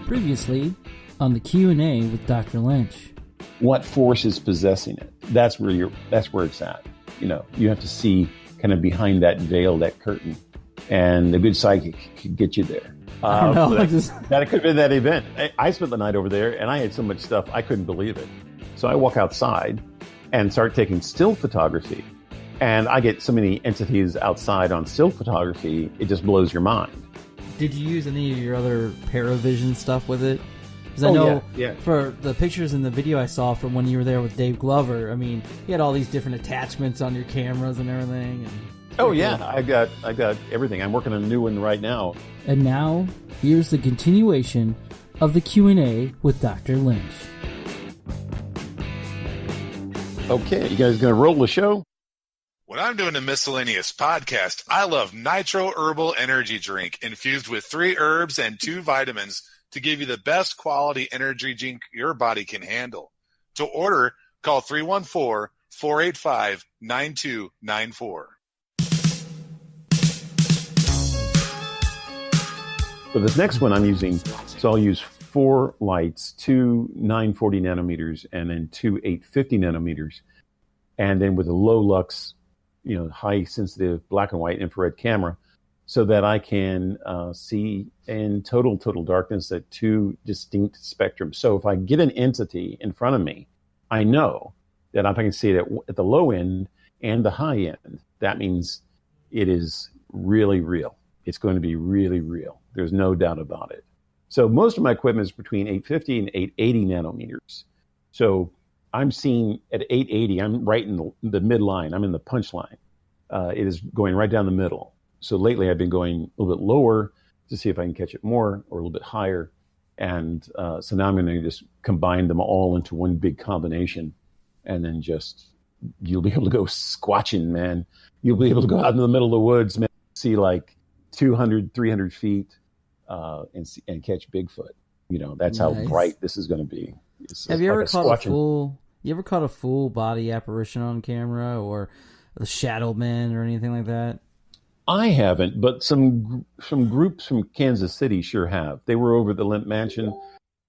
Previously on the Q&A with Dr. Lynch. What force is possessing it? That's where it's at. You know, you have to see kind of behind that veil, that curtain, and a good psychic could get you there. I don't know. That could have been that event. I spent the night over there, and I had so much stuff I couldn't believe it. So I walk outside and start taking still photography, and I get so many entities outside on still photography, it just blows your mind. Did you use any of your other Paravision stuff with it? Because I know for the pictures and the video I saw from when you were there with Dave Glover, I mean, you had all these different attachments on your cameras and everything. Cool. I got everything. I'm working on a new one right now. And now, here's the continuation of the Q&A with Dr. Lynch. Okay, you guys gonna roll the show? When I'm doing a miscellaneous podcast, I love Nitro Herbal Energy Drink infused with 3 herbs and 2 vitamins to give you the best quality energy drink your body can handle. To order, call 314-485-9294. For this next one I'm using, so I'll use 4 lights, 2 940 nanometers, and then 2 850 nanometers. And then with a low lux, high sensitive black and white infrared camera, so that I can see in total darkness at 2 distinct spectrums. So if I get an entity in front of me, I know that if I can see it at the low end and the high end, that means it is really real. It's going to be really real. There's no doubt about it. So most of my equipment is between 850 and 880 nanometers. So I'm seeing at 880, I'm right in the midline. I'm in the punch line. It is going right down the middle. So lately I've been going a little bit lower to see if I can catch it more, or a little bit higher. And so now I'm going to just combine them all into one big combination. And then you'll be able to go squatching, man. You'll be able to go out in the middle of the woods, man, see like 200, 300 feet and catch Bigfoot. That's nice. How bright this is going to be. Have you ever caught a full body apparition on camera, or the Shadow Man or anything like that? I haven't, but some groups from Kansas City sure have. They were over at the Lynch Mansion.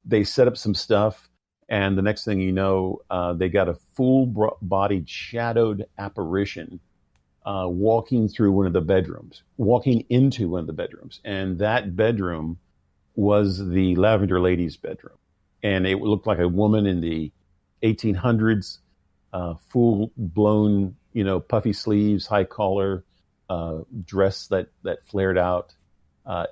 They set up some stuff, and the next thing you know, they got a full-bodied shadowed apparition walking into one of the bedrooms. And that bedroom was the Lavender Lady's bedroom. And it looked like a woman in the 1800s, full-blown, puffy sleeves, high collar, dress that flared out.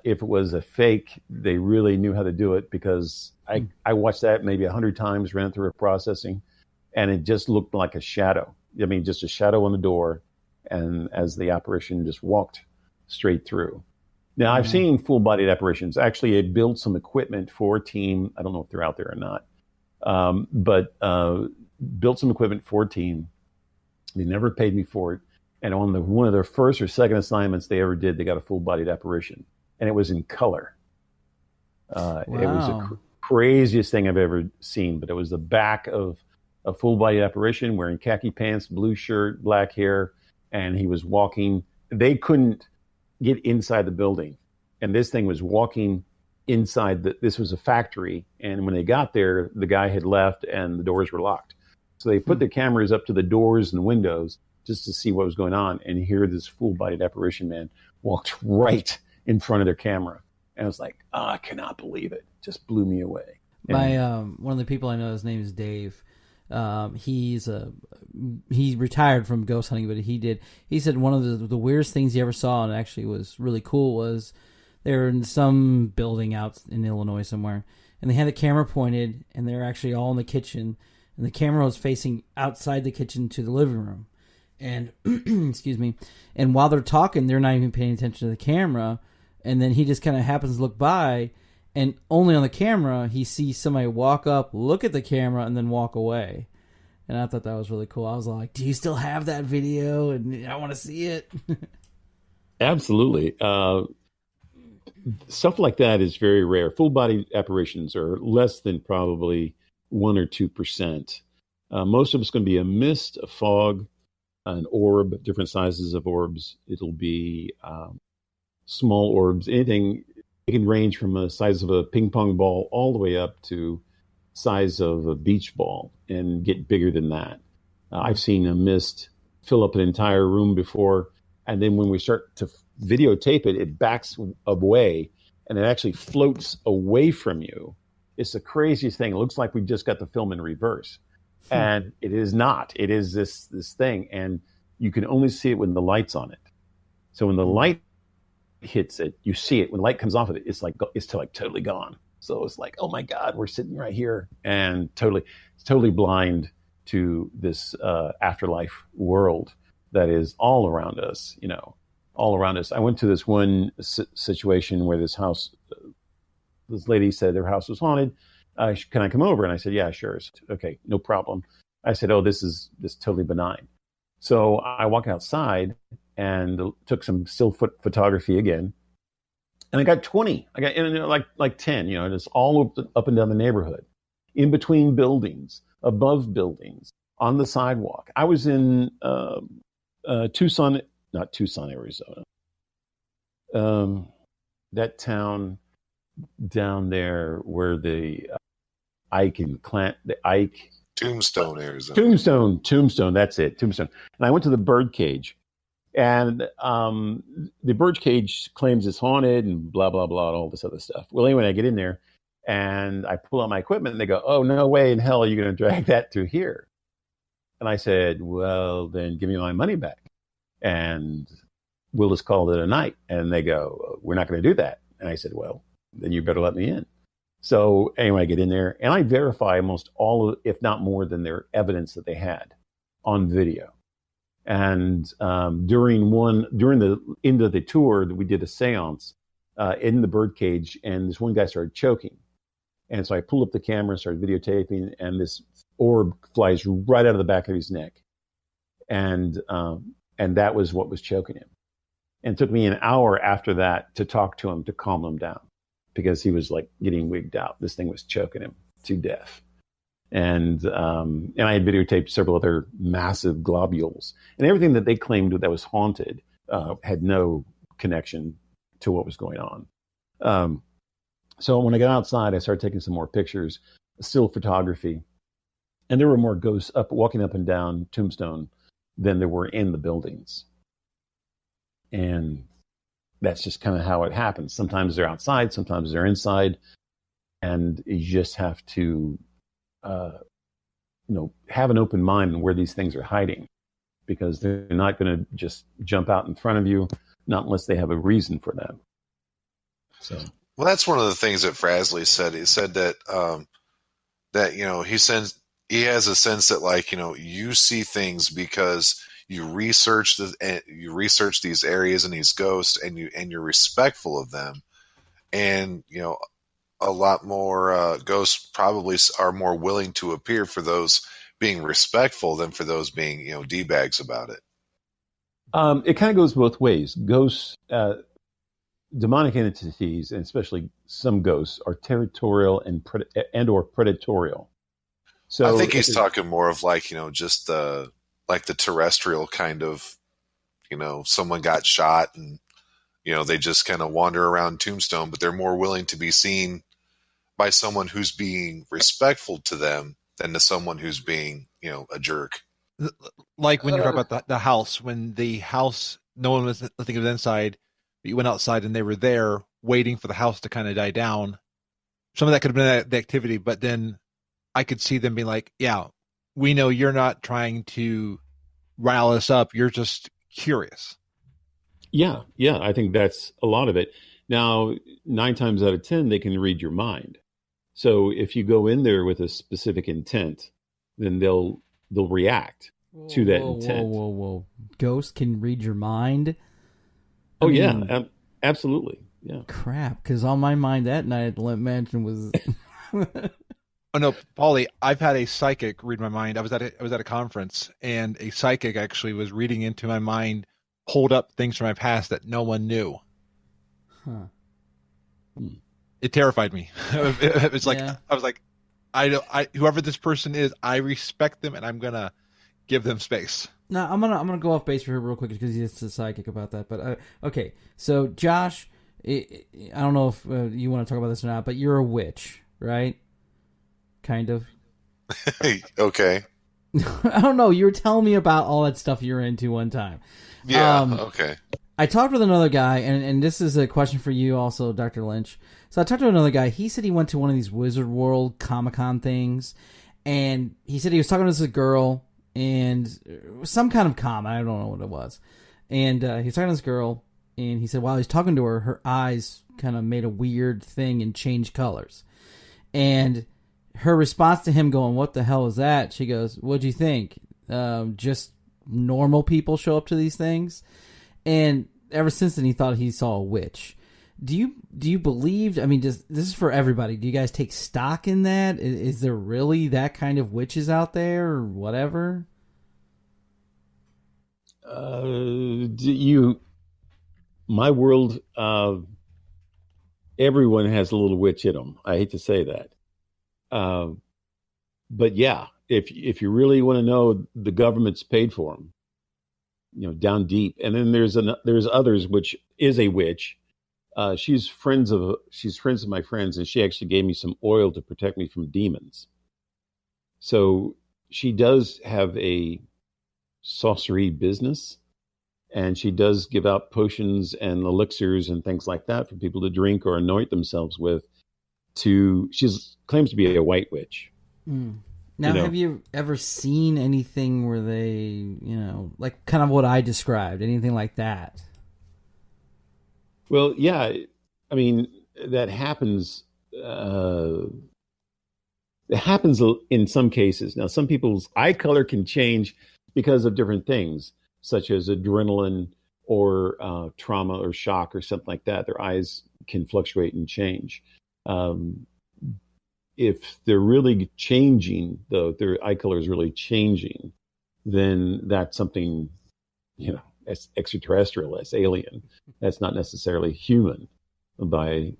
If it was a fake, they really knew how to do it, because I watched that maybe 100 times, ran through a processing, and it just looked like a shadow. I mean, just a shadow on the door, and as the apparition just walked straight through. Now, I've seen full-bodied apparitions. Actually, I built some equipment for a team. I don't know if they're out there or not, but built some equipment for a team. They never paid me for it. And on one of their first or second assignments they ever did, they got a full-bodied apparition, and it was in color. Wow. It was the craziest thing I've ever seen, but it was the back of a full-bodied apparition wearing khaki pants, blue shirt, black hair, and he was walking. They couldn't get inside the building, and this thing was walking inside. This was a factory, and when they got there, the guy had left and the doors were locked. So they put their cameras up to the doors and windows just to see what was going on, and here this full-bodied apparition man walked right in front of their camera. And I was like, I cannot believe it. Just blew me away. My one of the people I know, his name is Dave. He retired from ghost hunting, but he said one of the weirdest things he ever saw, and actually was really cool, was they were in some building out in Illinois somewhere, and they had the camera pointed, and they were actually all in the kitchen, and the camera was facing outside the kitchen to the living room. And excuse me. And while they're talking, they're not even paying attention to the camera. And then he just kind of happens to look by, and only on the camera he sees somebody walk up, look at the camera, and then walk away. And I thought that was really cool. I was like, "Do you still have that video?" And I want to see it. Absolutely. Stuff like that is very rare. Full body apparitions are less than probably 1 or 2%. Most of it's going to be a mist, a fog, an orb, different sizes of orbs. It'll be small orbs, anything It can range from the size of a ping pong ball all the way up to size of a beach ball and get bigger than that. I've seen a mist fill up an entire room before, and then when we start to videotape it, it backs away and it actually floats away from you. It's the craziest thing. It looks like we just got the film in reverse, and it is not. It is this thing, and you can only see it when the light's on it. So when the light hits it, you see it. When the light comes off of it, it's totally gone. So it's like, oh my God, we're sitting right here, and it's totally blind to this afterlife world that is all around us. All around us. I went to this one situation where this lady said their house was haunted. Can I come over? And I said, yeah, sure. Okay, no problem. I said, oh, this is totally benign. So I walk outside and took some still photography again. And I got 20. I got like 10, just all up and down the neighborhood, in between buildings, above buildings, on the sidewalk. I was in not Tucson, Arizona. That town down there where the Tombstone, Arizona. Tombstone, that's it, Tombstone. And I went to the birdcage, and the birdcage claims it's haunted and blah, blah, blah, and all this other stuff. Well, anyway, I get in there, and I pull out my equipment, and they go, oh, no way in hell are you going to drag that through here? And I said, well, then give me my money back, and we'll just call it a night. And they go, we're not going to do that. And I said, well, then you better let me in. So anyway, I get in there, and I verify almost all, if not more than their evidence that they had on video. And during the end of the tour, we did a seance in the birdcage, and this one guy started choking. And so I pulled up the camera, started videotaping, and this orb flies right out of the back of his neck. And that was what was choking him. And it took me an hour after that to talk to him, to calm him down, because he was like getting wigged out. This thing was choking him to death. And I had videotaped several other massive globules, and everything that they claimed that was haunted had no connection to what was going on. So when I got outside, I started taking some more pictures, still photography, and there were more ghosts walking up and down Tombstone than there were in the buildings. And that's just kind of how it happens. Sometimes they're outside, sometimes they're inside, and you just have to have an open mind on where these things are hiding, because they're not going to just jump out in front of you, not unless they have a reason for that. So, well, that's one of the things that Frasley said. He said that he has a sense that you see things because you research these areas and these ghosts, and you're respectful of them, and a lot more ghosts probably are more willing to appear for those being respectful than for those being D-bags about it. It kind of goes both ways. Ghosts, demonic entities, and especially some ghosts, are territorial and or predatorial. So I think he's talking more of just the terrestrial kind of, someone got shot and they just kind of wander around Tombstone, but they're more willing to be seen by someone who's being respectful to them than to someone who's being, a jerk. Like when you talk about the house, when the house, no one was thinking of it inside, but you went outside and they were there waiting for the house to kind of die down. Some of that could have been the activity, but then I could see them being like, yeah, we know you're not trying to rile us up. You're just curious. Yeah. I think that's a lot of it. Now, 9 times out of 10, they can read your mind. So if you go in there with a specific intent, then they'll react to that intent. Whoa. Ghosts can read your mind? I mean, absolutely. Yeah. Crap, because on my mind that night at the Lynch Mansion was... Oh no, Paulie, I've had a psychic read my mind. I was at a conference, and a psychic actually was reading into my mind, pulled up things from my past that no one knew. Huh. It terrified me. It was like, yeah. I was like, whoever this person is, I respect them, and I'm gonna give them space. No, I'm gonna go off base for here real quick because he's a psychic about that. But okay, so Josh, I don't know if you want to talk about this or not, but you're a witch, right? Kind of. Okay. I don't know. You were telling me about all that stuff you were into one time. Yeah. Okay. I talked with another guy, and this is a question for you also, Dr. Lynch. So I talked to another guy. He said he went to one of these Wizard World Comic-Con things, and he said he was talking to this girl, and some kind of con. I don't know what it was. And he was talking to this girl, and he said while he was talking to her, her eyes kind of made a weird thing and changed colors. And her response to him going, "What the hell is that?" She goes, "What'd you think? Just normal people show up to these things?" And ever since then, he thought he saw a witch. Do you believe? I mean, this is for everybody. Do you guys take stock in that? Is there really that kind of witches out there, or whatever? My world, everyone has a little witch in them. I hate to say that. But yeah, if you really want to know, the government's paid for them, down deep. And then there's others, which is a witch. She's friends of my friends, and she actually gave me some oil to protect me from demons. So she does have a sorcery business, and she does give out potions and elixirs and things like that for people to drink or anoint themselves with. She claims to be a white witch. Now, have you ever seen anything where they, like kind of what I described, anything like that? Well, yeah, I mean, that happens. It happens in some cases. Now, some people's eye color can change because of different things, such as adrenaline or trauma or shock or something like that. Their eyes can fluctuate and change. If they're really changing, though, their eye color is really changing, then that's something, that's extraterrestrial, that's alien. That's not necessarily human by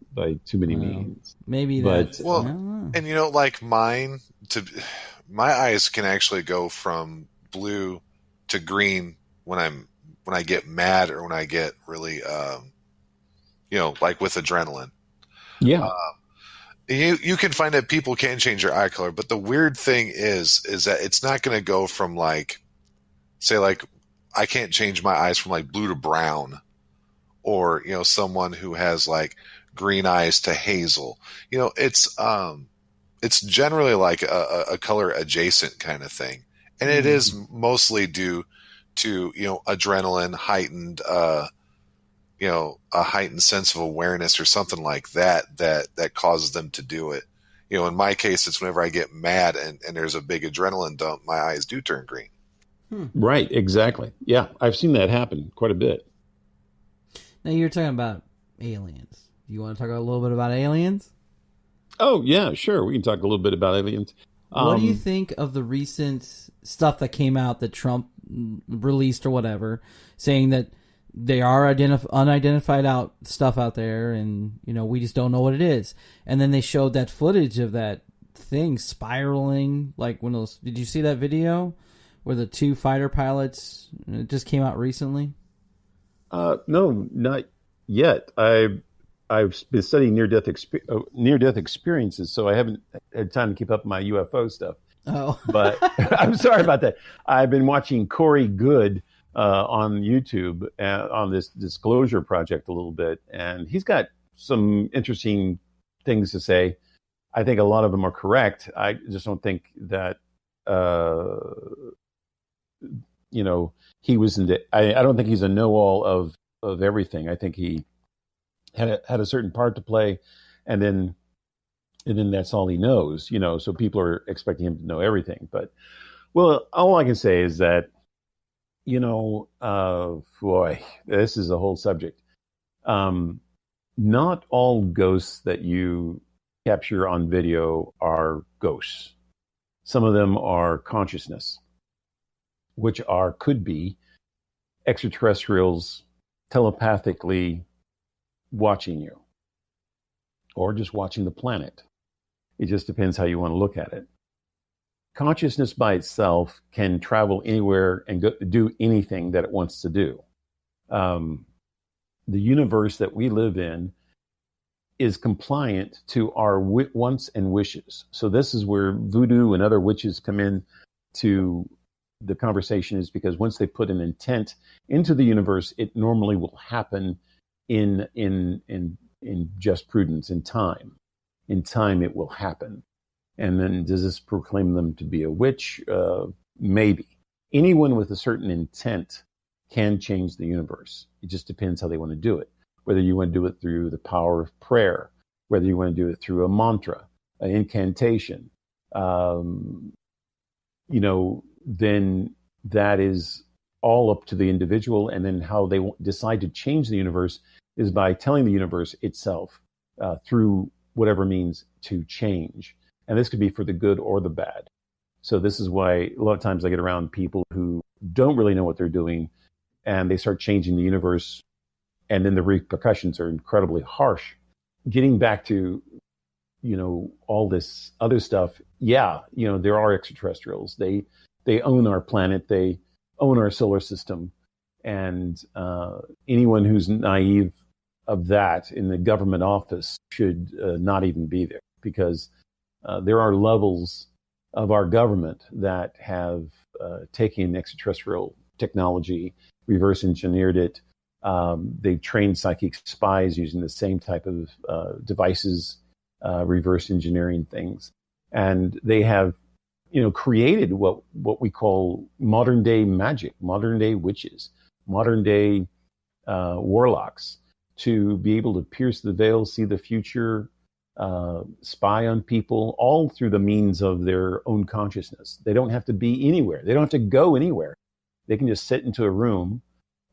too many means. Maybe but, that's... Well, and like my eyes can actually go from blue to green when I get mad or when I get really, like with adrenaline. Yeah. You can find that people can change their eye color, but the weird thing is that it's not going to go from say I can't change my eyes from blue to brown, or someone who has green eyes to hazel. It's generally a color adjacent kind of thing, and it is mostly due to adrenaline, heightened a heightened sense of awareness or something like that causes them to do it. In my case, it's whenever I get mad and there's a big adrenaline dump, my eyes do turn green. Right, exactly. Yeah, I've seen that happen quite a bit. Now, you're talking about aliens. You want to talk a little bit about aliens? Oh, yeah, sure. We can talk a little bit about aliens. What do you think of the recent stuff that came out that Trump released or whatever, saying that they are unidentified stuff out there, and we just don't know what it is. And then they showed that footage of that thing spiraling, did you see that video where the two fighter pilots? It just came out recently. No, not yet. I've been studying near-death experiences, so I haven't had time to keep up my UFO stuff. Oh, but I'm sorry about that. I've been watching Corey Goode on YouTube on this disclosure project a little bit, and he's got some interesting things to say. I think a lot of them are correct. I just don't think that he was into. I don't think he's a know-all of everything. I think he had a certain part to play, and then that's all he knows. So people are expecting him to know everything. But all I can say is that, boy, this is a whole subject. Not all ghosts that you capture on video are ghosts. Some of them are consciousness, which could be extraterrestrials telepathically watching you, or just watching the planet. It just depends how you want to look at it. Consciousness by itself can travel anywhere and do anything that it wants to do. the universe that we live in is compliant to our wants and wishes. So this is where voodoo and other witches come in to the conversation, is because once they put an intent into the universe, it normally will happen in just prudence, in time. In time, it will happen. And then does this proclaim them to be a witch? Maybe. Anyone with a certain intent can change the universe. It just depends how they want to do it. Whether you want to do it through the power of prayer, whether you want to do it through a mantra, an incantation, then that is all up to the individual. And then how they decide to change the universe is by telling the universe itself through whatever means to change. And this could be for the good or the bad. So this is why a lot of times I get around people who don't really know what they're doing, and they start changing the universe, and then the repercussions are incredibly harsh. Getting back to, all this other stuff, there are extraterrestrials. They own our planet. They own our solar system. And anyone who's naive of that in the government office should not even be there, because there are levels of our government that have taken extraterrestrial technology, reverse engineered it. They've trained psychic spies using the same type of devices, reverse engineering things. And they have, created what we call modern day magic, modern day witches, modern day warlocks, to be able to pierce the veil, see the future, spy on people, all through the means of their own consciousness. They don't have to be anywhere. They don't have to go anywhere. They can just sit into a room,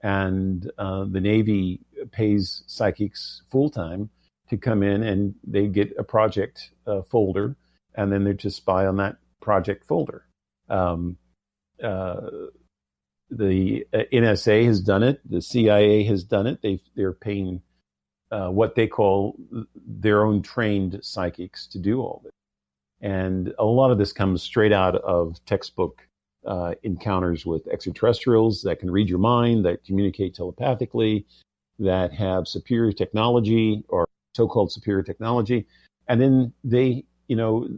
and the Navy pays psychics full-time to come in, and they get a project folder, and then they're to spy on that project folder. The NSA has done it. The CIA has done it. They're paying what they call their own trained psychics to do all this. And a lot of this comes straight out of textbook encounters with extraterrestrials that can read your mind, that communicate telepathically, that have superior technology, or so-called superior technology. And then they,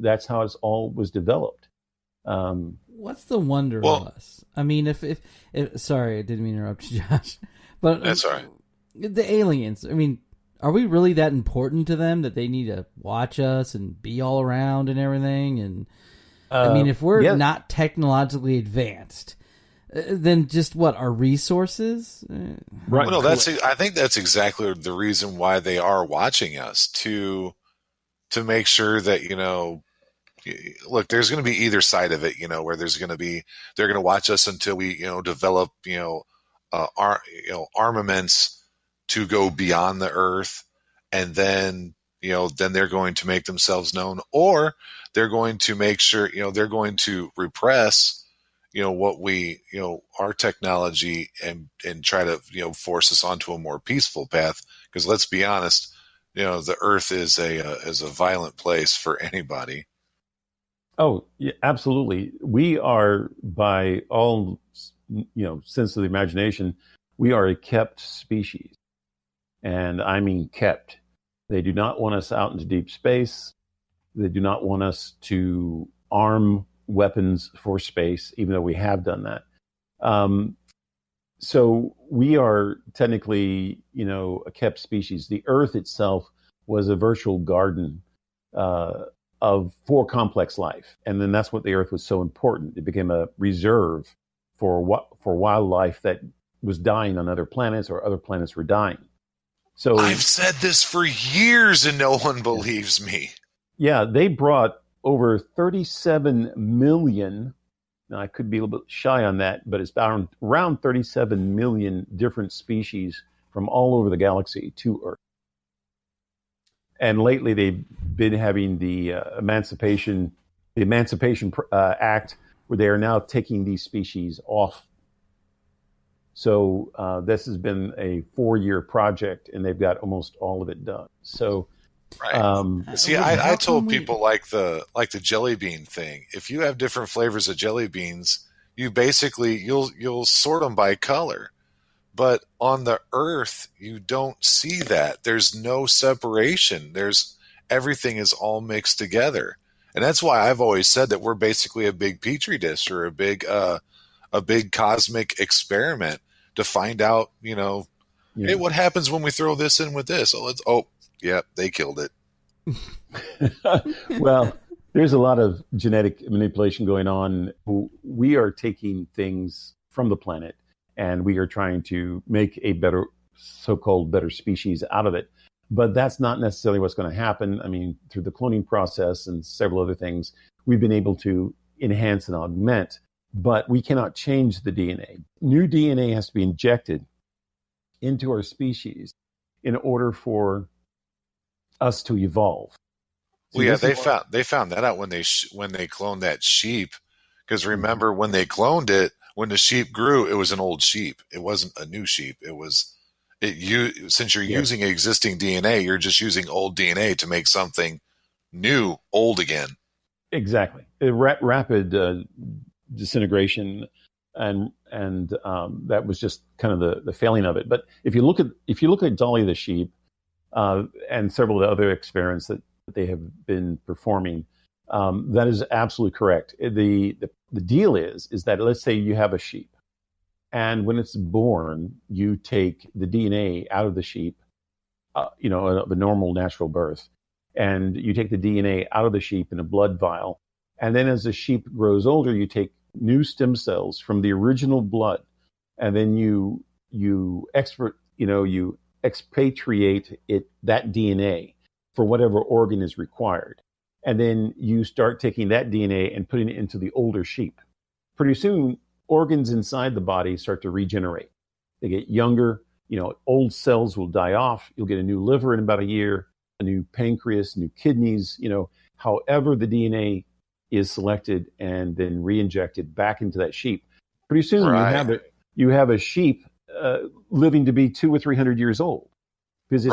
that's how it all was developed. What's the wonder of us? I mean, if sorry, I didn't mean to interrupt you, Josh, but that's all right. The aliens, I mean, are we really that important to them that they need to watch us and be all around and everything? And I mean, if we're not technologically advanced, then just what, our resources? Right. Well, no, I think that's exactly the reason why they are watching us, to make sure that, look, there's going to be either side of it, where they're going to watch us until we, develop, armaments to go beyond the earth. And then, then they're going to make themselves known, or they're going to make sure, they're going to repress, what we, our technology, and try to, force us onto a more peaceful path. Because let's be honest, the earth is a violent place for anybody. Oh, yeah, absolutely. We are, by all, sense of the imagination, we are a kept species. And I mean kept. They do not want us out into deep space. They do not want us to arm weapons for space, even though we have done that. So we are technically, a kept species. The Earth itself was a virtual garden for complex life, and then that's what the Earth was so important. It became a reserve for wildlife that was dying on other planets, or other planets were dying. So I've said this for years, and no one believes me. Yeah, they brought over 37 million. Now, I could be a little bit shy on that, but it's around 37 million different species from all over the galaxy to Earth. And lately, they've been having the Emancipation Act, where they are now taking these species off. So this has been a 4-year project, and they've got almost all of it done. So, right. See, I told people like the jelly bean thing. If you have different flavors of jelly beans, you basically you'll sort them by color. But on the Earth, you don't see that. There's no separation. Everything is all mixed together. And that's why I've always said that we're basically a big petri dish, or a big cosmic experiment to find out, hey, what happens when we throw this in with this? Yeah, they killed it. Well, there's a lot of genetic manipulation going on. We are taking things from the planet and we are trying to make a better, so-called better species out of it. But that's not necessarily what's going to happen. I mean, through the cloning process and several other things, we've been able to enhance and augment, but we cannot change the DNA. New DNA has to be injected into our species in order for us to evolve. Well, yeah, they found that out when they cloned that sheep. Because remember, when they cloned it, when the sheep grew, it was an old sheep. It wasn't a new sheep. Since you're using existing DNA, you're just using old DNA to make something new old again. Exactly. Rapid disintegration, and that was just kind of the failing of it. But if you look at Dolly the sheep, and several of the other experiments that they have been performing, that is absolutely correct. The deal is that, let's say you have a sheep, and when it's born, you take the DNA out of the sheep, of a normal natural birth, and you take the DNA out of the sheep in a blood vial, and then as the sheep grows older, you take new stem cells from the original blood, and then you expatriate that DNA for whatever organ is required. And then you start taking that DNA and putting it into the older sheep. Pretty soon, organs inside the body start to regenerate. They get younger, old cells will die off. You'll get a new liver in about a year, a new pancreas, new kidneys, however the DNA is selected and then re-injected back into that sheep. Pretty soon you have a sheep living to be 200 or 300 years old. Because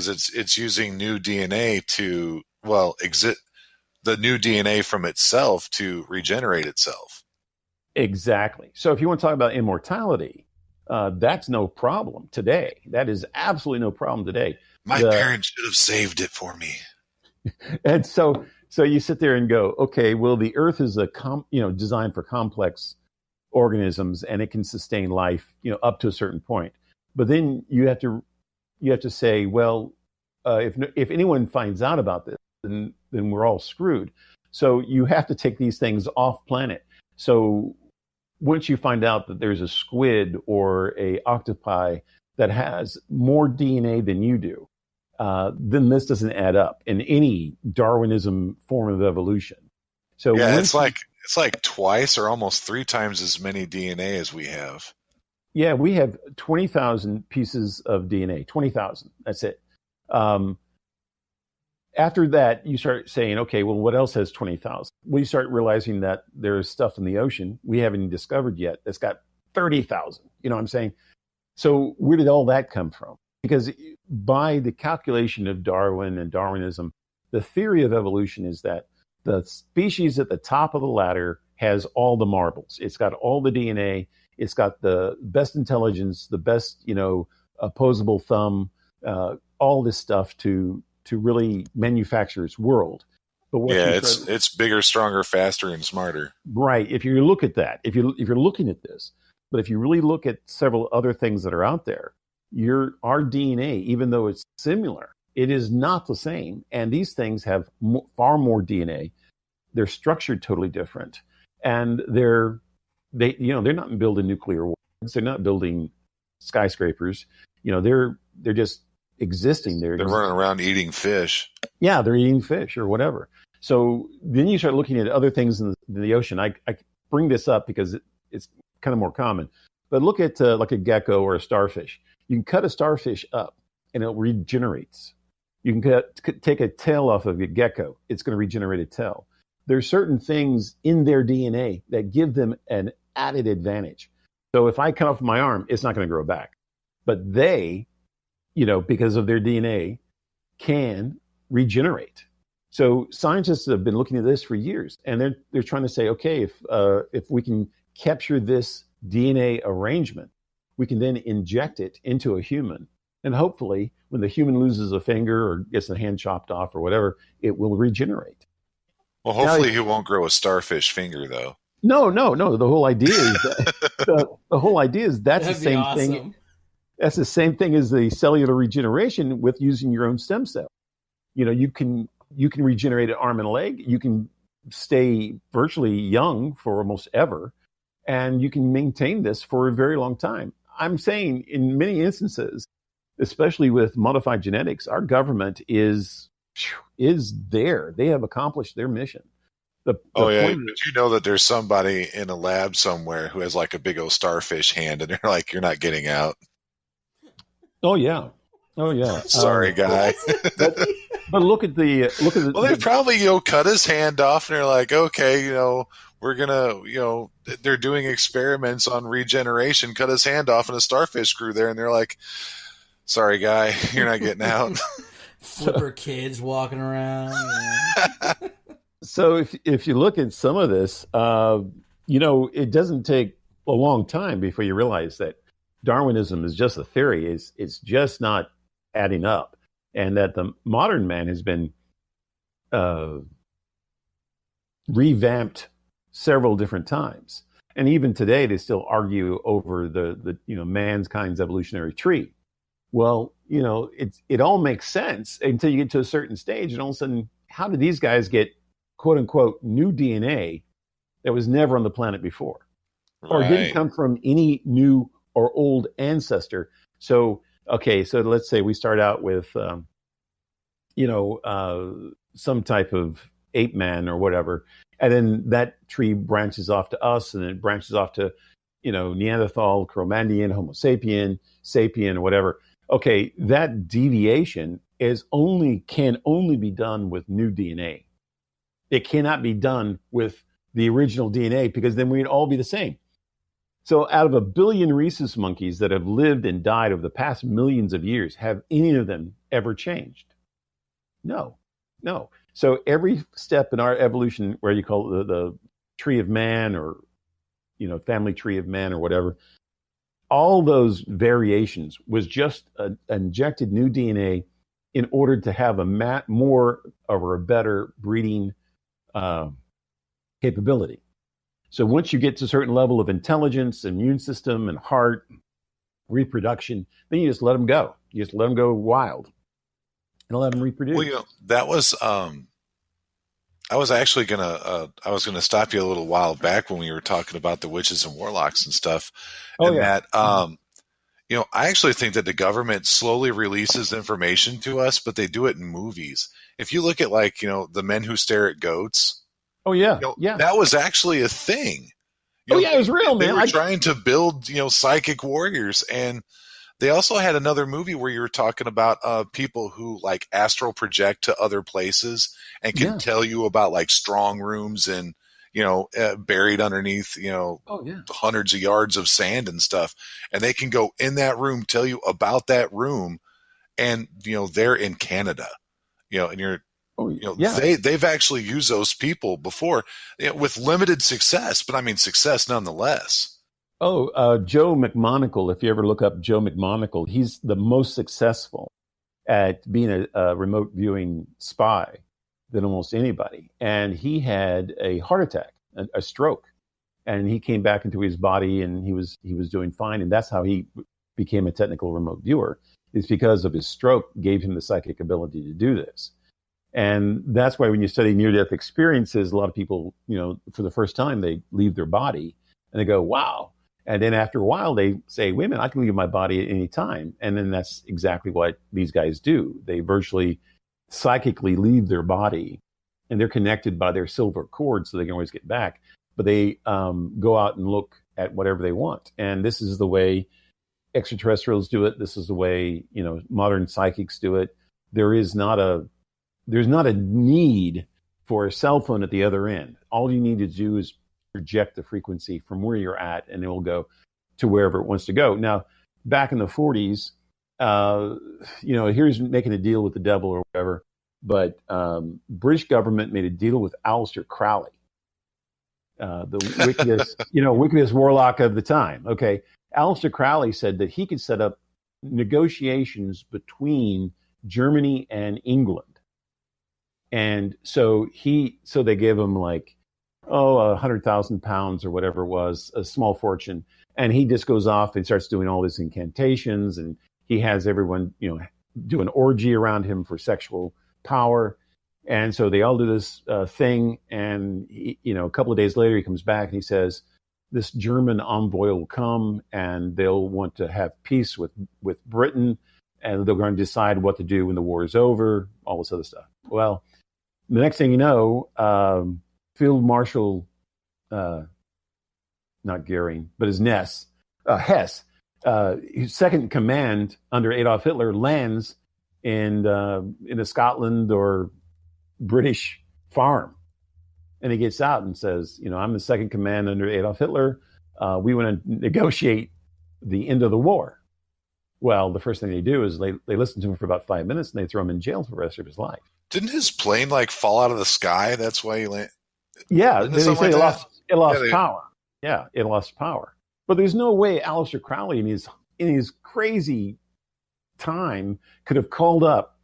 it's using new DNA to the new DNA from itself to regenerate itself. Exactly. So if you want to talk about immortality, that's no problem today. That is absolutely no problem today. My parents should have saved it for me. And so you sit there and go, okay, well, the Earth is designed for complex organisms, and it can sustain life, up to a certain point. But then you have to say, well, if anyone finds out about this, then we're all screwed. So you have to take these things off planet. So once you find out that there's a squid or a octopi that has more DNA than you do, then this doesn't add up in any Darwinism form of evolution. So it's like twice or almost 3 times as many DNA as we have. Yeah, we have 20,000 pieces of DNA. 20,000. That's it. After that, you start saying, okay, well, what else has 20,000? We start realizing that there's stuff in the ocean we haven't even discovered yet that's got 30,000. You know what I'm saying? So where did all that come from? Because by the calculation of Darwin and Darwinism, the theory of evolution is that the species at the top of the ladder has all the marbles. It's got all the DNA. It's got the best intelligence, the best, opposable thumb, all this stuff to really manufacture its world. But it's bigger, stronger, faster, and smarter. Right. If you look at that, if you're looking at this, but if you really look at several other things that are out there, our DNA, even though it's similar, it is not the same. And these things have far more DNA. They're structured totally different, and they're not building nuclear weapons. They're not building skyscrapers. They're just existing. They're running around eating fish. Yeah, they're eating fish or whatever. So then you start looking at other things in the ocean. I bring this up because it's kind of more common. But look at like a gecko or a starfish. You can cut a starfish up and it regenerates. You can take a tail off of a gecko. It's going to regenerate a tail. There's certain things in their DNA that give them an added advantage. So if I cut off my arm, it's not going to grow back. But they, because of their DNA, can regenerate. So scientists have been looking at this for years, and they're trying to say, okay, if we can capture this DNA arrangement, we can then inject it into a human. And hopefully, when the human loses a finger or gets a hand chopped off or whatever, it will regenerate. Well, hopefully he won't grow a starfish finger, though. No. The whole idea is the whole idea is that's That'd the same be thing. awesome. That's the same thing as the cellular regeneration with using your own stem cell. You can regenerate an arm and a leg. You can stay virtually young for almost ever, and you can maintain this for a very long time. I'm saying in many instances, especially with modified genetics, our government is there. They have accomplished their mission. The Did you know that there's somebody in a lab somewhere who has like a big old starfish hand, and they're like, "You're not getting out." Oh yeah. Sorry, guy. But look at the. Well, they probably cut his hand off, and they're like, "Okay, we're gonna they're doing experiments on regeneration. Cut his hand off, and a starfish grew there, and they're like, "Sorry, guy, you're not getting out." Flipper kids walking around. So if you look at some of this, it doesn't take a long time before you realize that Darwinism is just a theory. It's just not adding up, and that the modern man has been revamped several different times. And even today, they still argue over the mankind's evolutionary tree. Well, it all makes sense until you get to a certain stage, and all of a sudden, how did these guys get "quote unquote" new DNA that was never on the planet before, or didn't come from any new or old ancestor? So let's say we start out with some type of ape man or whatever, and then that tree branches off to us, and it branches off to Neanderthal, Cro-Magnon, Homo sapien, or whatever. Okay, that deviation can only be done with new DNA. It cannot be done with the original DNA, because then we'd all be the same. So out of 1 billion rhesus monkeys that have lived and died over the past millions of years, have any of them ever changed? No. So every step in our evolution, where you call it the tree of man, or family tree of man, or whatever, all those variations was just injected new DNA in order to have more or a better breeding capability. So once you get to a certain level of intelligence, immune system, and heart, reproduction, then you just let them go. You just let them go wild and let them reproduce. Well, that was I was actually gonna stop you a little while back when we were talking about the witches and warlocks and stuff. I actually think that the government slowly releases information to us, but they do it in movies. If you look at The Men Who Stare at Goats, that was actually a thing. It was real, man. They were trying to build, psychic warriors, and they also had another movie where you were talking about people who astral project to other places and can tell you about strong rooms and buried underneath hundreds of yards of sand and stuff, and they can go in that room, tell you about that room, and they're in Canada, and you're. They've actually used those people before with limited success, but I mean success nonetheless. Joe McMonagle, if you ever look up Joe McMonagle, he's the most successful at being a remote viewing spy than almost anybody. And he had a heart attack, a stroke, and he came back into his body, and he was doing fine. And that's how he became a technical remote viewer, is because of his stroke gave him the psychic ability to do this. And that's why when you study near-death experiences, a lot of people, for the first time, they leave their body and they go, wow. And then after a while, they say, wait a minute, I can leave my body at any time. And then that's exactly what these guys do. They virtually psychically leave their body, and they're connected by their silver cord, so they can always get back. But they go out and look at whatever they want. And this is the way extraterrestrials do it. This is the way, modern psychics do it. There's not a need for a cell phone at the other end. All you need to do is project the frequency from where you're at, and it will go to wherever it wants to go. Now, back in the 40s, here's making a deal with the devil or whatever, but British government made a deal with Aleister Crowley, the wickedest, wickedest warlock of the time. Okay, Aleister Crowley said that he could set up negotiations between Germany and England. And so they gave him like, £100,000 or whatever it was, a small fortune. And he just goes off and starts doing all these incantations, and he has everyone, do an orgy around him for sexual power. And so they all do this thing. And, a couple of days later, he comes back and he says, this German envoy will come and they'll want to have peace with Britain, and they're going to decide what to do when the war is over, all this other stuff. Well, the next thing you know, Field Marshal, not Goering, but his Hess, his second in command under Adolf Hitler, lands in a Scotland or British farm. And he gets out and says, I'm the second command under Adolf Hitler. We want to negotiate the end of the war. Well, the first thing they do is they listen to him for about 5 minutes and they throw him in jail for the rest of his life. Didn't his plane fall out of the sky? That's why he landed. Yeah, they say it lost power. Yeah, it lost power. But there's no way Aleister Crowley in his crazy time could have called up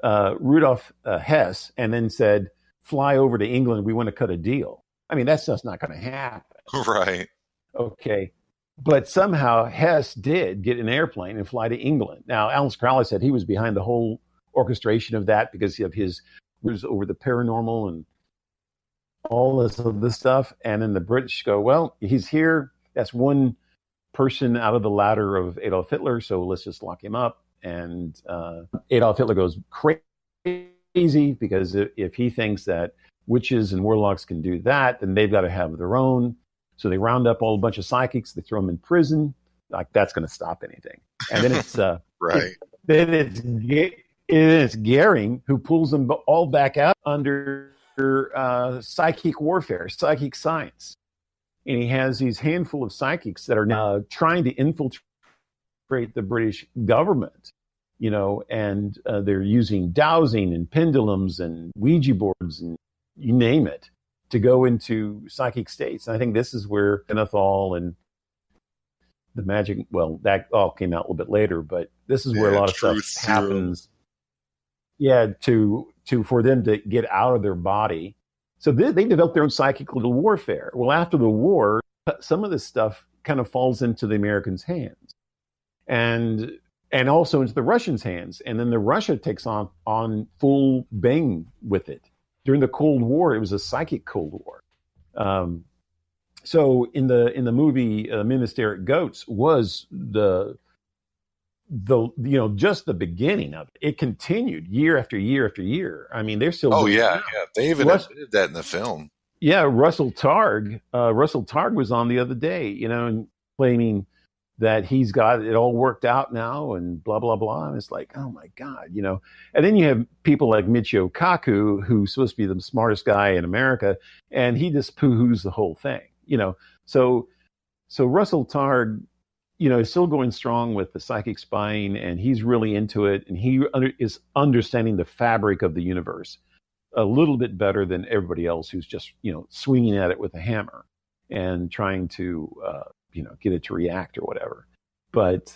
Rudolf Hess and then said, fly over to England, we want to cut a deal. I mean, that's just not going to happen. Right. Okay. But somehow Hess did get an airplane and fly to England. Now, Aleister Crowley said he was behind the whole orchestration of that because of his was over the paranormal and all this stuff. And then the British go, well, he's here. That's one person out of the ladder of Adolf Hitler, so let's just lock him up. And Adolf Hitler goes crazy because if he thinks that witches and warlocks can do that, then they've got to have their own. So they round up a bunch of psychics, they throw them in prison. Like, that's going to stop anything. And then it's right. It's Goering who pulls them all back out under psychic warfare, psychic science. And he has these handful of psychics that are now trying to infiltrate the British government, and they're using dowsing and pendulums and Ouija boards and you name it to go into psychic states. And I think this is where Enethal and the magic, well, that all came out a little bit later, but this is where a lot of stuff happens. Yeah, for them to get out of their body. So they developed their own psychic little warfare. Well, after the war, some of this stuff kind of falls into the Americans' hands, and also into the Russians' hands. And then Russia takes on full bang with it. During the Cold War, it was a psychic Cold War. So in the movie Ministeric Goats was the just the beginning of it. It continued year after year after year. I mean, they're still. Oh yeah. They even admitted that in the film. Yeah, Russell Targ was on the other day, and claiming that he's got it all worked out now and blah blah blah. And it's like, oh my God, And then you have people like Michio Kaku, who's supposed to be the smartest guy in America, and he just poo-hoos the whole thing, So Russell Targ, is still going strong with the psychic spying, and he's really into it, and he is understanding the fabric of the universe a little bit better than everybody else who's just, swinging at it with a hammer and trying to, get it to react or whatever. But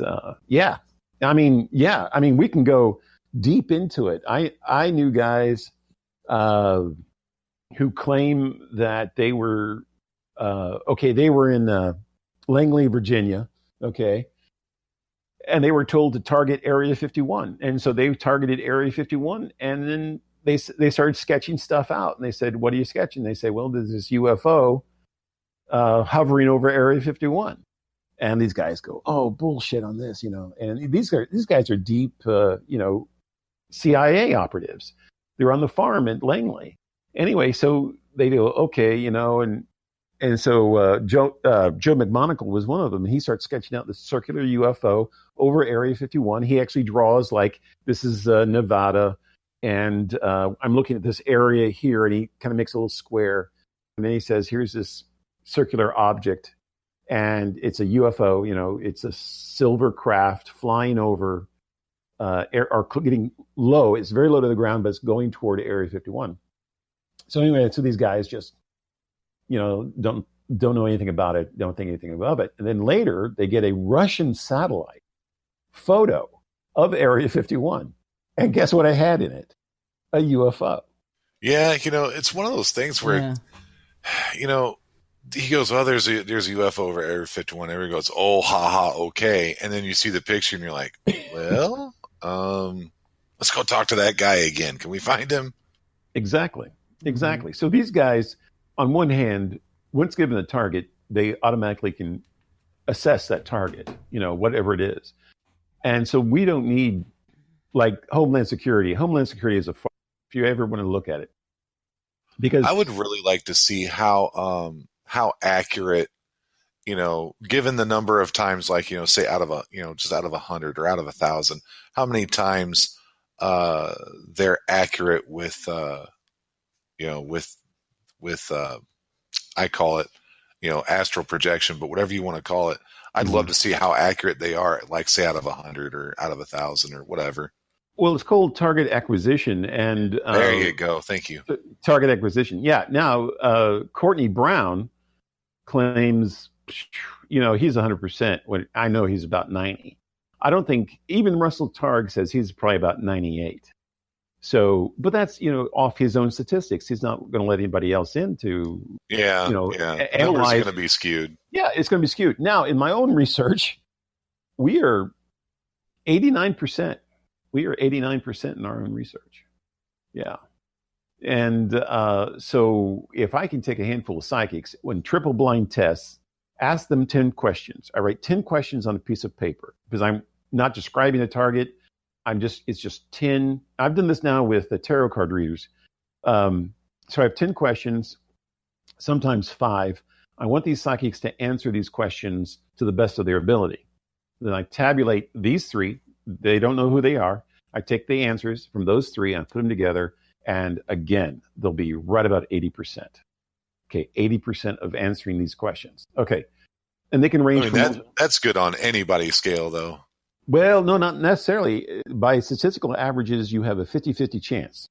we can go deep into it. I knew guys who claim that they were they were in Langley, Virginia. Okay. And they were told to target Area 51. And so they targeted Area 51. And then they started sketching stuff out. And they said, what are you sketching? They say, well, there's this UFO hovering over Area 51. And these guys go, oh, bullshit on this, And these guys are deep, CIA operatives. They're on the farm at Langley. Anyway, so they go, okay, And so Joe McMonagle was one of them. He starts sketching out this circular UFO over Area 51. He actually draws like, this is Nevada, and I'm looking at this area here, and he kind of makes a little square. And then he says, here's this circular object, and it's a UFO. It's a silver craft flying over, or getting low. It's very low to the ground, but it's going toward Area 51. So anyway, so these guys just don't don't know anything about it, don't think anything of it. And then later, they get a Russian satellite photo of Area 51. And guess what I had in it? A UFO. Yeah, it's one of those things where, he goes, "Oh, there's a UFO over Area 51." Everybody goes, "Oh, haha, okay." And then you see the picture, and you're like, "Well, let's go talk to that guy again. Can we find him?" Exactly. So these guys, on one hand, once given a target, they automatically can assess that target, whatever it is. And so we don't need like Homeland Security. Homeland Security is if you ever want to look at it, because I would really like to see how accurate, given the number of times, like, say out of just out of 100 or out of 1,000, how many times they're accurate with I call it, astral projection, but whatever you want to call it. I'd love to see how accurate they are, like say out of 100 or out of 1,000 or whatever. Well, it's called target acquisition, and there you go. Thank you. Target acquisition. Yeah. Now, Courtney Brown claims, he's 100%. When I know he's about 90. I don't think even Russell Targ says he's probably about 98. So, but that's off his own statistics. He's not going to let anybody else in to analyze. Numbers going to be skewed. Yeah, it's going to be skewed. Now, in my own research, we are 89%. We are 89% in our own research. Yeah. And so if I can take a handful of psychics, when triple blind tests, ask them 10 questions. I write 10 questions on a piece of paper because I'm not describing a target. It's just 10. I've done this now with the tarot card readers. So I have 10 questions, sometimes 5. I want these psychics to answer these questions to the best of their ability. Then I tabulate these 3. They don't know who they are. I take the answers from those 3 and I put them together. And again, they'll be right about 80%. Okay, 80% of answering these questions. Okay. And they can range from... That's good on anybody's scale, though. Well, no, not necessarily. By statistical averages, you have a 50-50 chance.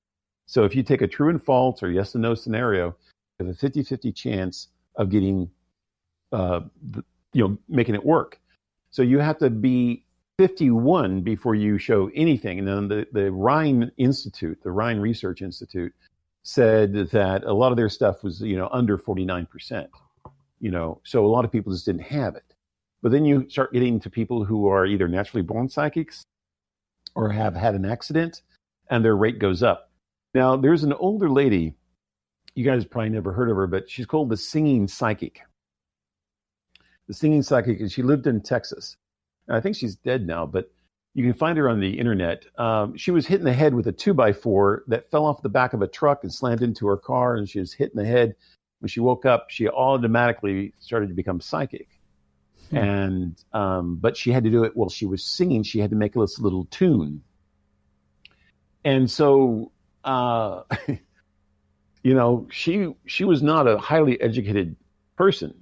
So if you take a true and false or yes and no scenario, you have a 50-50 chance of getting, making it work. So you have to be 51 before you show anything. And then the Rhine Institute, the Rhine Research Institute, said that a lot of their stuff was, under 49%. So a lot of people just didn't have it. But then you start getting to people who are either naturally born psychics or have had an accident, and their rate goes up. Now, there's an older lady, you guys probably never heard of her, but she's called the Singing Psychic. The Singing Psychic, and she lived in Texas. I think she's dead now, but you can find her on the internet. She was hit in the head with a 2x4 that fell off the back of a truck and slammed into her car, and she was hit in the head. When she woke up, she automatically started to become psychic. And but she had to do it while she was singing. She had to make this little tune. And so, she was not a highly educated person.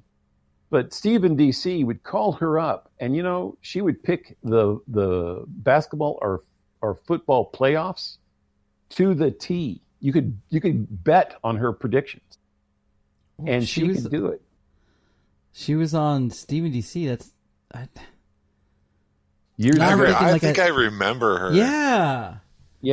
But Steve in D.C. would call her up, and she would pick the basketball or football playoffs to the T. You could bet on her predictions, and she could do it. She was on Steve in D.C. Years ago. I think I remember her. Yeah,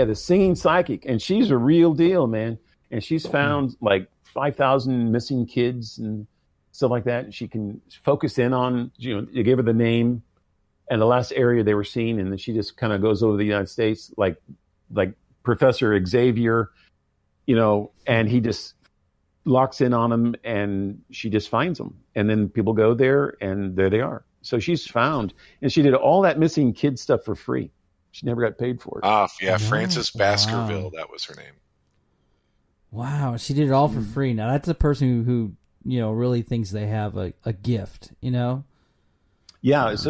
the Singing Psychic, and she's a real deal, man. And she's found like 5,000 missing kids and stuff like that. And she can focus in on, you gave her the name and the last area they were seen. And then she just kind of goes over the United States, like Professor Xavier, and he just locks in on them and she just finds them. And then people go there and there they are. So she's found, and she did all that missing kid stuff for free. She never got paid for it. Yeah. Frances Baskerville. Wow. That was her name. Wow. She did it all for free. Now that's a person who really thinks they have a gift, Yeah, it's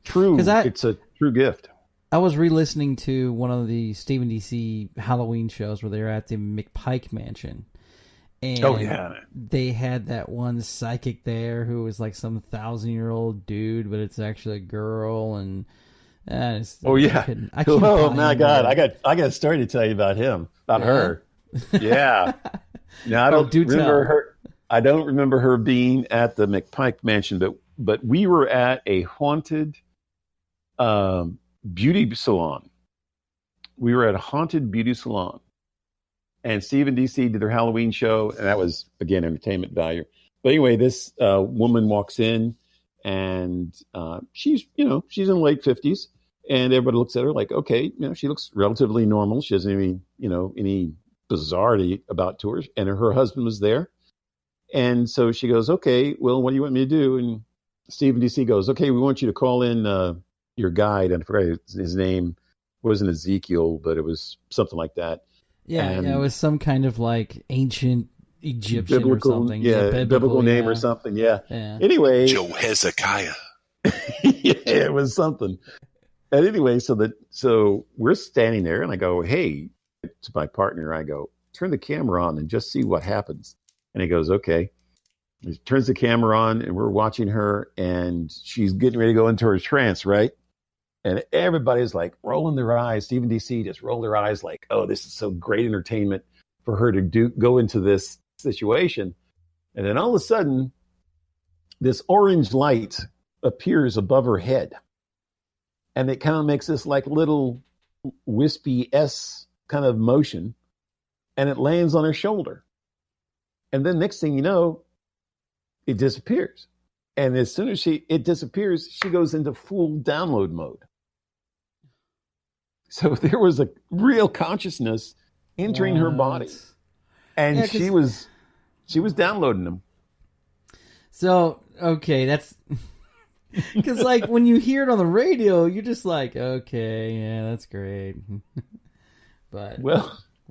true. It's a true gift. I was re-listening to one of the Stephen DC Halloween shows where they were at the McPike Mansion. And they had that one psychic there who was like some 1,000-year-old dude, but it's actually a girl. And I couldn't oh my God, I got a story to tell you about him, about her. Yeah. Now I don't remember her. I don't remember her being at the McPike Mansion, but we were at a haunted beauty salon. We were at a haunted beauty salon, and Steve and DC did their Halloween show, and that was, again, entertainment value. But anyway, this woman walks in, and she's in the late 50s, and everybody looks at her like, okay, she looks relatively normal. She doesn't have any bizarrety about her, and her husband was there. And so she goes, okay, well, what do you want me to do? And Steve and DC goes, okay, we want you to call in your guide. And I forgot his name. It wasn't Ezekiel, but it was something like that. Yeah, it was some kind of like ancient Egyptian biblical, or something. Biblical name or something. Yeah. Anyway. Joe Hezekiah. Yeah, it was something. And anyway, so we're standing there, and I go, hey, to my partner, I go, turn the camera on and just see what happens. And he goes, okay. He turns the camera on, and we're watching her, and she's getting ready to go into her trance, right? And everybody's like rolling their eyes. Steve and DC just roll their eyes like, oh, this is so great entertainment for her to go into this situation. And then all of a sudden, this orange light appears above her head. And it kind of makes this like little wispy S kind of motion. And it lands on her shoulder. And then next thing you know, it disappears. And as soon as it disappears, she goes into full download mode. So there was a real consciousness entering her body. And she was downloading them. So, okay, that's because like when you hear it on the radio, you're just like, okay, yeah, that's great. But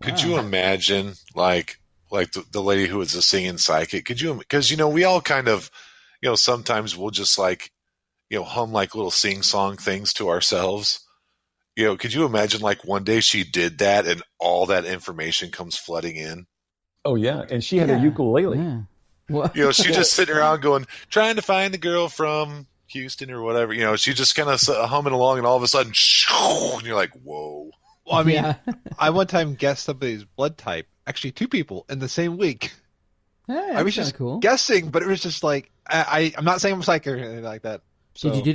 could you imagine like the lady who was a singing psychic? Could you? Because we all kind of, sometimes we'll just like, hum like little sing-song things to ourselves. Could you imagine like one day she did that and all that information comes flooding in? Oh yeah, and she had a ukulele. Yeah. Well, She's just sitting around going, trying to find the girl from Houston or whatever. She just kind of humming along, and all of a sudden, and you're like, whoa. Well, I mean, I one time guessed somebody's blood type. Actually, 2 people in the same week. Hey, I was just cool. guessing, but it was just like I'm not saying I'm psychic or anything like that. So. Did you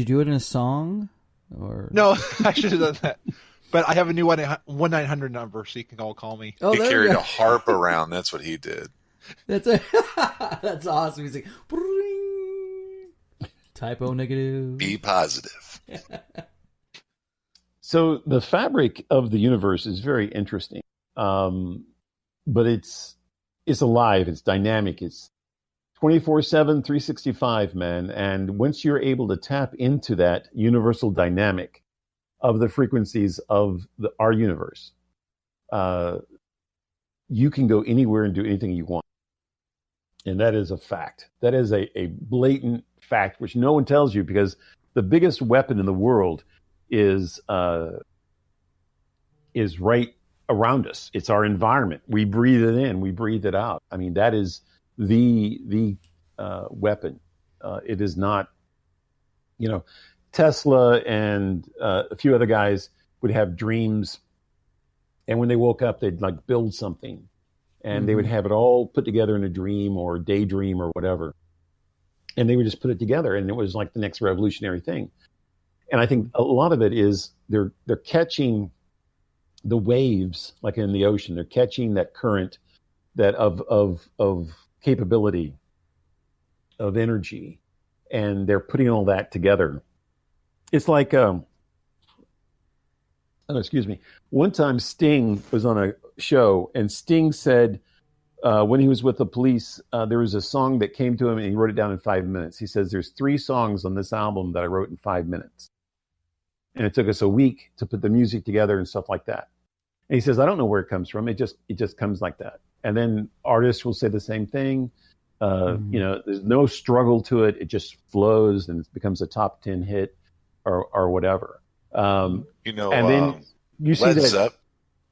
do it in a song? Or no, I should have done that. But I have a new 1-900 number, so you can all call me. He carried a harp around. That's what he did. That's awesome. He's like, typo negative. Be positive. So the fabric of the universe is very interesting, but it's alive. It's dynamic. It's 24/7, 365, man. And once you're able to tap into that universal dynamic of the frequencies of our universe, you can go anywhere and do anything you want. And that is a fact. That is a blatant fact, which no one tells you, because the biggest weapon in the world is right around us. It's our environment. We breathe it in. We breathe it out. I mean, that is the weapon. It is not, Tesla and a few other guys would have dreams, and when they woke up, they'd like build something, and they would have it all put together in a dream or daydream or whatever, and they would just put it together, and it was like the next revolutionary thing. And I think a lot of it is they're catching the waves, like in the ocean. They're catching that current, that of capability, of energy, and they're putting all that together. It's like, excuse me. One time Sting was on a show, and Sting said when he was with the Police, there was a song that came to him, and he wrote it down in 5 minutes. He says, there's 3 songs on this album that I wrote in 5 minutes. And it took us a week to put the music together and stuff like that. And he says, I don't know where it comes from. It just comes like that. And then artists will say the same thing. There's no struggle to it. It just flows and it becomes a top 10 hit or whatever. And then you see that.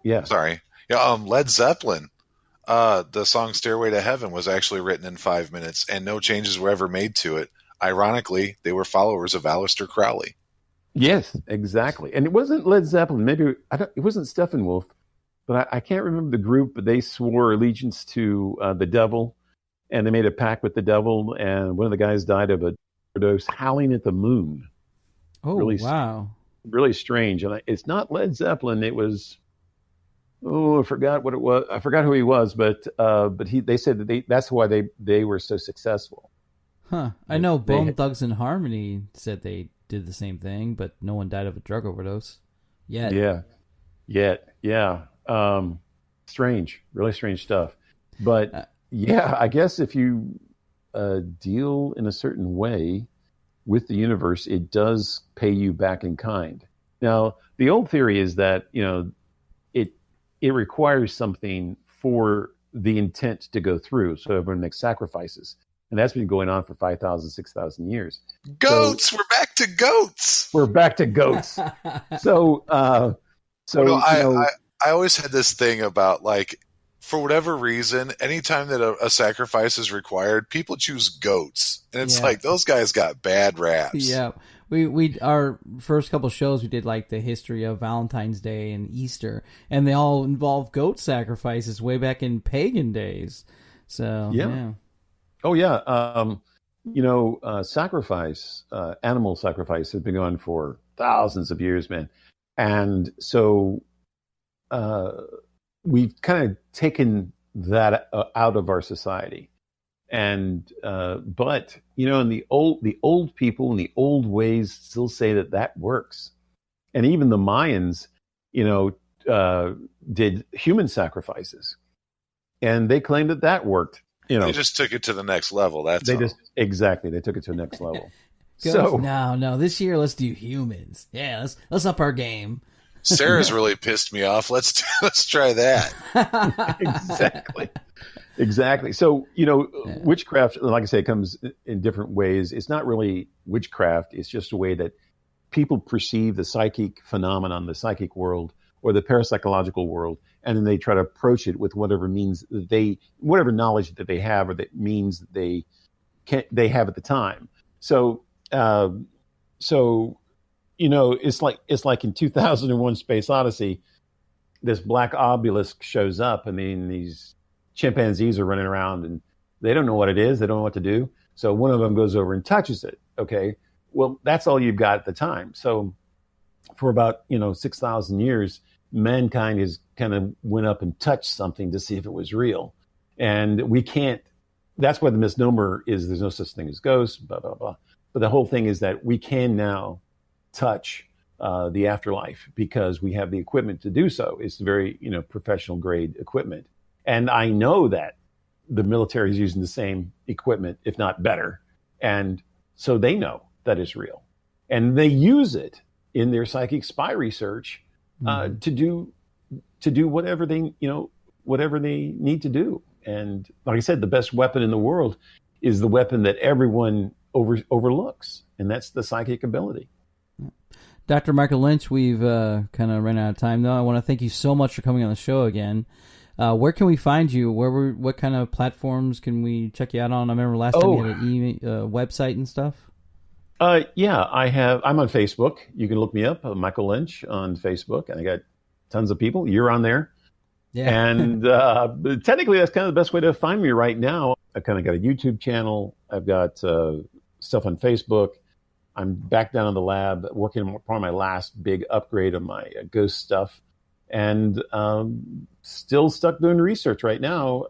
Yeah. Sorry. Yeah. Led Zeppelin, the song Stairway to Heaven was actually written in 5 minutes and no changes were ever made to it. Ironically, they were followers of Aleister Crowley. Yes, exactly. And it wasn't Led Zeppelin. Maybe it wasn't Steppenwolf, but I can't remember the group, but they swore allegiance to the devil. and they made a pact with the devil, and one of the guys died of a overdose howling at the moon. Oh, Really wow. Really strange. And it's not Led Zeppelin. It was, I forgot what it was. I forgot who he was, but they said that that's why they were so successful. Huh. I know Bone Thugs and Harmony said they did the same thing, but no one died of a drug overdose yet. Yeah. Strange, really strange stuff. But yeah, I guess if you deal in a certain way with the universe, it does pay you back in kind. Now, the old theory is that, it requires something for the intent to go through. So everyone makes sacrifices. And that's been going on for 5,000, 6,000 years. Goats! So, we're back to goats! We're back to goats. I always had this thing about, like, for whatever reason, anytime that a sacrifice is required, people choose goats. And it's like, those guys got bad raps. Yeah. We our first couple shows, we did like the history of Valentine's Day and Easter, and they all involve goat sacrifices way back in pagan days. So, yeah. Oh, yeah. Sacrifice, animal sacrifice has been going on for thousands of years, man. And so we've kind of taken that out of our society. And but in the old people and the old ways still say that works. And even the Mayans, did human sacrifices, and they claimed that worked. They just took it to the next level. They took it to the next level. So no, this year let's do humans. Yeah, let's up our game. Sarah's really pissed me off. Let's try that. Exactly. So, witchcraft, like I say, comes in different ways. It's not really witchcraft. It's just a way that people perceive the psychic phenomenon, the psychic world, or the parapsychological world, and then they try to approach it with whatever knowledge that they have, or that means that they have at the time. So, it's like in 2001: Space Odyssey, this black obelisk shows up. I mean, these chimpanzees are running around and they don't know what it is. They don't know what to do. So one of them goes over and touches it. Okay. Well, that's all you've got at the time. So for about, 6,000 years, mankind has kind of went up and touched something to see if it was real. And we can't, that's why the misnomer is there's no such thing as ghosts, blah, blah, blah. But the whole thing is that we can now touch the afterlife because we have the equipment to do so. It's very, professional grade equipment. And I know that the military is using the same equipment, if not better. And so they know that it's real. And they use it in their psychic spy research to do whatever they need to do. And like I said, the best weapon in the world is the weapon that everyone overlooks. And that's the psychic ability. Dr. Michael Lynch, we've kind of run out of time, though. I want to thank you so much for coming on the show again. Where can we find you? What kind of platforms can we check you out on? I remember last time you had an website and stuff. Yeah, I'm on Facebook. You can look me up, Michael Lynch on Facebook, and I got tons of people. You're on there. Yeah. And technically, that's kind of the best way to find me right now. I've kind of got a YouTube channel. I've got stuff on Facebook. I'm back down in the lab working on my last big upgrade of my ghost stuff. And still stuck doing research right now.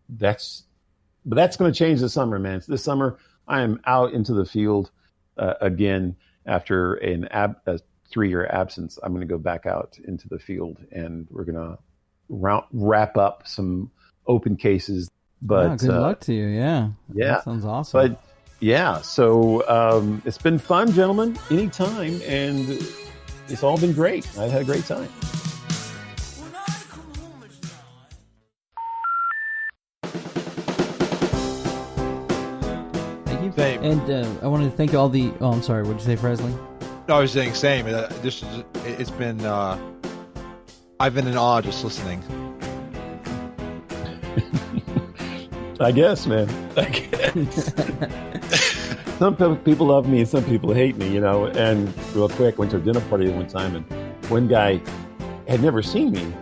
That's going to change this summer, man. This summer, I am out into the field again after a 3-year absence. I'm going to go back out into the field, and we're going to wrap up some open cases. But good luck to you. Yeah, that sounds awesome. But yeah, so it's been fun, gentlemen. Anytime, and it's all been great. I've had a great time. Thank you. Same. And I wanted to thank all the. Oh, I'm sorry. What did you say, Presley? No, I was saying same. It's been. I've been in awe just listening. I guess, man. I guess. Some people love me and some people hate me, And real quick, went to a dinner party one time, and one guy had never seen me,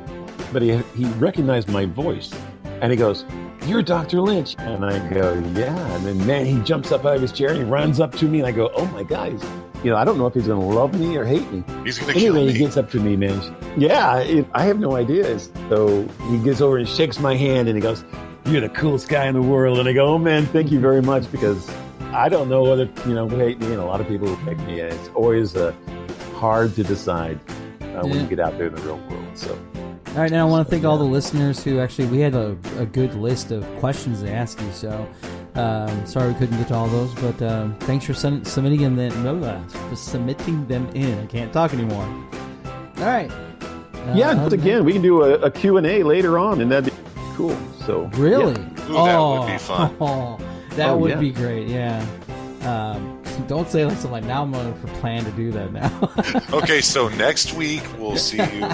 but he recognized my voice, and he goes, you're Dr. Lynch. And I go, yeah. And then, man, he jumps up out of his chair and he runs up to me. And I go, oh, my God. I don't know if he's going to love me or hate me. He's going to kill me. He gets up to me, man. Yeah, I have no idea. So he gets over and shakes my hand and he goes, you're the coolest guy in the world. And I go, oh, man, thank you very much, because I don't know whether, who hate me, and a lot of people who hate me. And it's always hard to decide when you get out there in the real world. So. All right, now I want to thank all the listeners who actually, we had a good list of questions to ask you, so sorry we couldn't get to all those, but thanks for submitting them in. I can't talk anymore. All right. But again, we can do a Q&A later on, and that'd be cool. So really? Yeah. Ooh, that would be fun. That would be great, yeah. Don't say something like, now I'm going to plan to do that now. Okay, so next week we'll see you.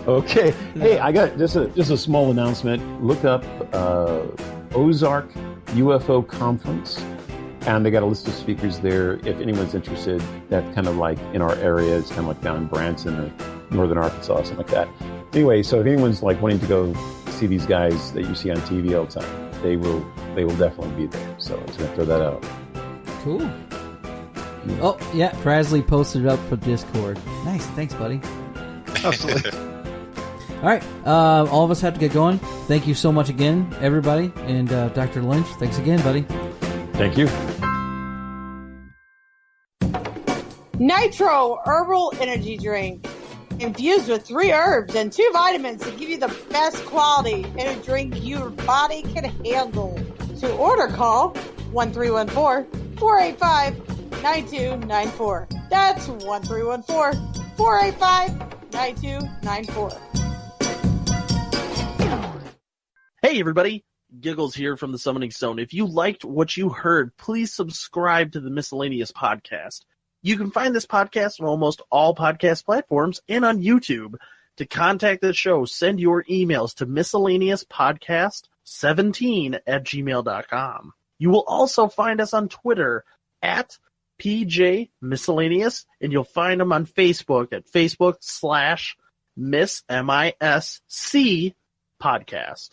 Okay. Hey, I got just a small announcement. Look up Ozark UFO Conference, and they got a list of speakers there. If anyone's interested, that's kind of like in our area. It's kind of like down in Branson or northern Arkansas, something like that. Anyway, so if anyone's like wanting to go see these guys that you see on TV all the time, they will definitely be there. So I was going to throw that out. Cool. Oh, yeah, Frasley posted it up for Discord. Nice, thanks, buddy. Absolutely. All right, all of us have to get going. Thank you so much again, everybody. And Dr. Lynch, thanks again, buddy. Thank you. Nitro Herbal Energy Drink. Infused with 3 herbs and 2 vitamins to give you the best quality in a drink your body can handle. To order, call 1314-485-9294. That's 1314-485-9294. Hey everybody, Giggles here from the Summoning Stone. If you liked what you heard, please subscribe to the Miscellaneous Podcast. You can find this podcast on almost all podcast platforms and on YouTube. To contact the show, send your emails to miscellaneouspodcast17@gmail.com. You will also find us on Twitter at PJ Miscellaneous, and you'll find them on Facebook at Facebook/Miss MISC Podcast.